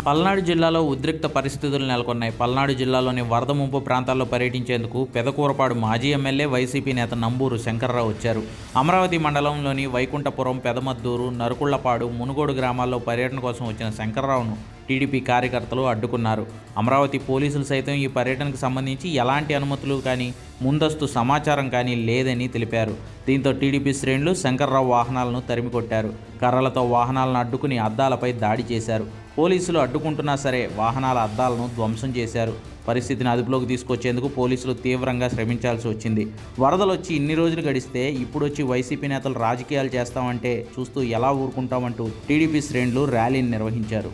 పల్నాడు జిల్లాలో ఉద్రిక్త పరిస్థితులు నెలకొన్నాయి. పల్నాడు జిల్లాలోని వరద ముంపు ప్రాంతాల్లో పర్యటించేందుకు పెదకూరపాడు మాజీ ఎమ్మెల్యే వైసీపీ నేత నంబూరు శంకర్రావు వచ్చారు. అమరావతి మండలంలోని వైకుంఠపురం, పెదమద్దూరు, నరుకుళ్లపాడు, మునుగోడు గ్రామాల్లో పర్యటన కోసం వచ్చిన శంకర్రావును టీడీపీ కార్యకర్తలు అడ్డుకున్నారు. అమరావతి పోలీసులు సైతం ఈ పర్యటనకు సంబంధించి ఎలాంటి అనుమతులు కానీ, ముందస్తు సమాచారం కానీ లేదని తెలిపారు. దీంతో టీడీపీ శ్రేణులు శంకర్రావు వాహనాలను తరిమికొట్టారు. కర్రలతో వాహనాలను అడ్డుకుని అద్దాలపై దాడి చేశారు. పోలీసులు అడ్డుకుంటున్నా సరే వాహనాల అద్దాలను ధ్వంసం చేశారు. పరిస్థితిని అదుపులోకి తీసుకొచ్చేందుకు పోలీసులు తీవ్రంగా శ్రమించాల్సి వచ్చింది. వరదలు వచ్చి ఇన్ని రోజులు గడిస్తే ఇప్పుడొచ్చి వైసీపీ నేతలు రాజకీయాలు చేస్తామంటే చూస్తూ ఎలా ఊరుకుంటామంటూ టీడీపీ శ్రేణులు ర్యాలీని నిర్వహించారు.